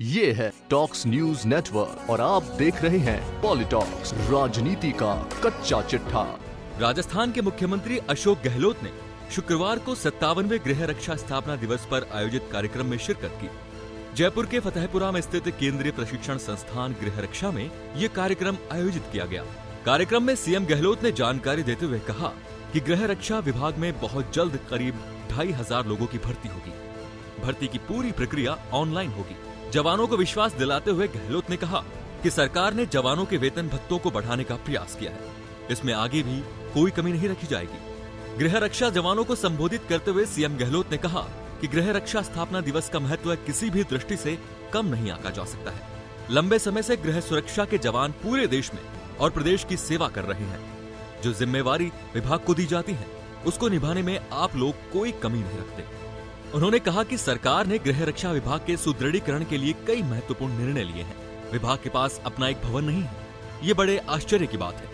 ये है talks news network और आप देख रहे हैं पॉलिटॉक्स, राजनीति का कच्चा चिट्ठा। राजस्थान के मुख्यमंत्री अशोक गहलोत ने शुक्रवार को 57वें गृह रक्षा स्थापना दिवस पर आयोजित कार्यक्रम में शिरकत की। जयपुर के फतेहपुरा में स्थित केंद्रीय प्रशिक्षण संस्थान गृह रक्षा में ये कार्यक्रम आयोजित किया गया। कार्यक्रम में सीएम गहलोत ने जानकारी देते हुए कहा कि गृह रक्षा विभाग में बहुत जल्द करीब 2500 लोगों की भर्ती होगी। भर्ती की पूरी प्रक्रिया ऑनलाइन होगी। जवानों को विश्वास दिलाते हुए गहलोत ने कहा कि सरकार ने जवानों के वेतन भत्तों को बढ़ाने का प्रयास किया है। इसमें आगे भी कोई कमी नहीं रखी जाएगी। गृह रक्षा जवानों को संबोधित करते हुए सीएम गहलोत ने कहा कि गृह रक्षा स्थापना दिवस का महत्व किसी भी दृष्टि से कम नहीं आंका जा सकता है। लंबे समय से गृह सुरक्षा के जवान पूरे देश में और प्रदेश की सेवा कर रहे हैं। जो जिम्मेवारी विभाग को दी जाती है उसको निभाने में आप लोग कोई कमी नहीं रखते। उन्होंने कहा कि सरकार ने गृह रक्षा विभाग के सुदृढ़ीकरण के लिए कई महत्वपूर्ण निर्णय लिए हैं। विभाग के पास अपना एक भवन नहीं है, ये बड़े आश्चर्य की बात है।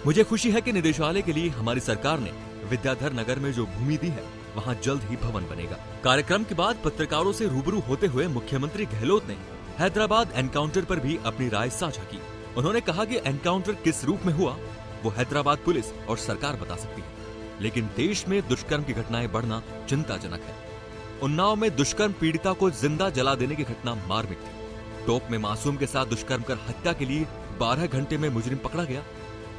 मुझे खुशी है कि निदेशालय के लिए हमारी सरकार ने विद्याधर नगर में जो भूमि दी है वहाँ जल्द ही भवन बनेगा। कार्यक्रम के बाद पत्रकारों से रूबरू होते हुए मुख्यमंत्री गहलोत ने हैदराबाद एनकाउंटर पर भी अपनी राय साझा की। उन्होंने कहा कि एनकाउंटर किस रूप में हुआ वो हैदराबाद पुलिस और सरकार बता सकती है, लेकिन देश में दुष्कर्म की घटनाएं बढ़ना चिंताजनक है। उन्नाव में दुष्कर्म पीड़िता को जिंदा जला देने की घटना मार्मिक थी। टोंक में मासूम के साथ दुष्कर्म कर हत्या के लिए 12 घंटे में मुजरिम पकड़ा गया।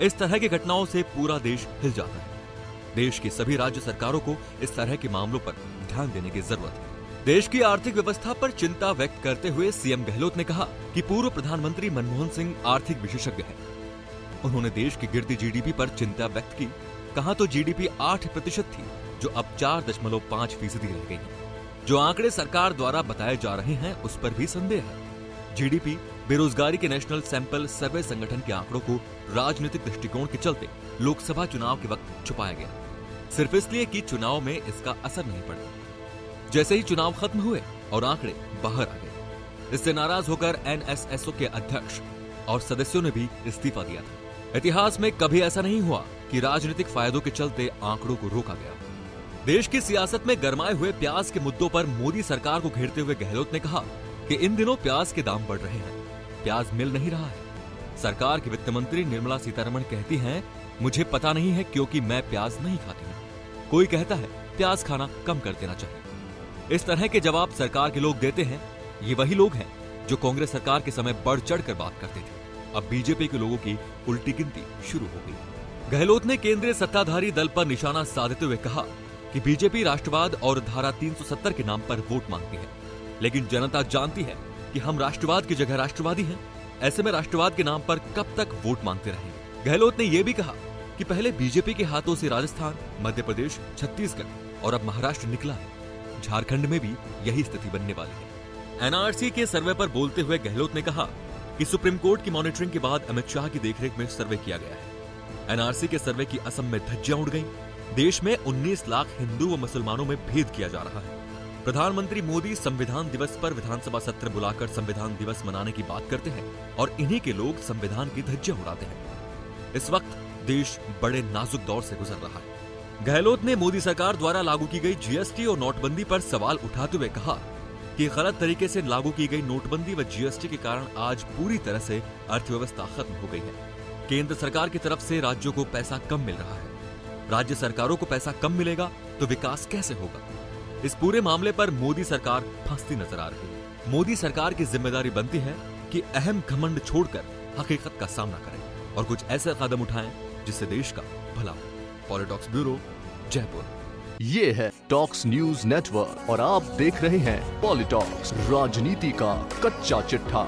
इस तरह की घटनाओं से पूरा देश हिल जाता है। देश की सभी राज्य सरकारों को इस तरह के मामलों पर ध्यान देने की जरूरत है। देश की आर्थिक व्यवस्था पर चिंता व्यक्त करते हुए सीएम गहलोत ने कहा कि पूर्व प्रधानमंत्री मनमोहन सिंह आर्थिक विशेषज्ञ हैं। उन्होंने देश की गिरती जीडीपी पर चिंता व्यक्त की। कहा तो जीडीपी 8% थी, जो अब 4.5% रह गई है। जो आंकड़े सरकार द्वारा बताए जा रहे हैं उस पर भी संदेह है। जीडीपी बेरोजगारी के नेशनल सैंपल सर्वे संगठन के आंकड़ों को राजनीतिक दृष्टिकोण के चलते लोकसभा चुनाव के वक्त छुपाया गया, सिर्फ इसलिए कि चुनाव में इसका असर नहीं पड़ा। जैसे ही चुनाव खत्म हुए और आंकड़े बाहर आ गए, इससे नाराज होकर एनएसएसओ के अध्यक्ष और सदस्यों ने भी इस्तीफा दिया था। इतिहास में कभी ऐसा नहीं हुआ कि राजनीतिक फायदों के चलते आंकड़ों को रोका गया। देश की सियासत में गरमाए हुए प्याज के मुद्दों पर मोदी सरकार को घेरते हुए गहलोत ने कहा कि इन दिनों प्याज के दाम बढ़ रहे हैं, प्याज मिल नहीं रहा है। सरकार की वित्त मंत्री निर्मला सीतारमण कहती हैं, मुझे पता नहीं है क्योंकि मैं प्याज नहीं खाती हूँ। कोई कहता है प्याज खाना कम कर देना चाहिए। इस तरह के जवाब सरकार के लोग देते हैं। ये वही लोग हैं जो कांग्रेस सरकार के समय बढ़ चढ़ कर बात करते थे। अब बीजेपी के लोगों की उल्टी गिनती शुरू हो गई। गहलोत ने केंद्रीय सत्ताधारी दल पर निशाना साधते हुए कहा कि बीजेपी राष्ट्रवाद और धारा 370 के नाम पर वोट मांगती है, लेकिन जनता जानती है कि हम राष्ट्रवाद की जगह राष्ट्रवादी हैं। ऐसे में राष्ट्रवाद के नाम पर कब तक वोट मांगते रहेंगे। गहलोत ने यह भी कहा कि पहले बीजेपी के हाथों से राजस्थान, मध्य प्रदेश, छत्तीसगढ़ और अब महाराष्ट्र निकला है। झारखंड में भी यही स्थिति बनने वाली है। एनआरसी के सर्वे पर बोलते हुए गहलोत ने कहा कि सुप्रीम कोर्ट की मॉनिटरिंग के बाद अमित शाह की देखरेख में सर्वे किया गया है। एनआरसी के सर्वे की असम में धज्जियां उड़ गईं। देश में 19 लाख हिंदू व मुसलमानों में भेद किया जा रहा है। प्रधानमंत्री मोदी संविधान दिवस पर विधानसभा सत्र बुलाकर संविधान दिवस मनाने की बात करते हैं और इन्हीं के लोग संविधान की धज्जियां उड़ाते हैं। इस वक्त देश बड़े नाजुक दौर से गुजर रहा है। गहलोत ने मोदी सरकार द्वारा लागू की गई जीएसटी और नोटबंदी पर सवाल उठाते हुए कहा कि गलत तरीके से लागू की गई नोटबंदी व जीएसटी के कारण आज पूरी तरह से अर्थव्यवस्था खत्म हो गई है। केंद्र सरकार की तरफ से राज्यों को पैसा कम मिल रहा है। राज्य सरकारों को पैसा कम मिलेगा तो विकास कैसे होगा। इस पूरे मामले पर मोदी सरकार फंसती नजर आ रही है। मोदी सरकार की जिम्मेदारी बनती है कि अहम घमंड छोड़कर हकीकत का सामना करें और कुछ ऐसे कदम उठाएं जिससे देश का भला हो। पॉलिटॉक्स ब्यूरो, जयपुर। ये है टॉक्स न्यूज नेटवर्क और आप देख रहे हैं पॉलिटॉक्स, राजनीति का कच्चा चिट्ठा।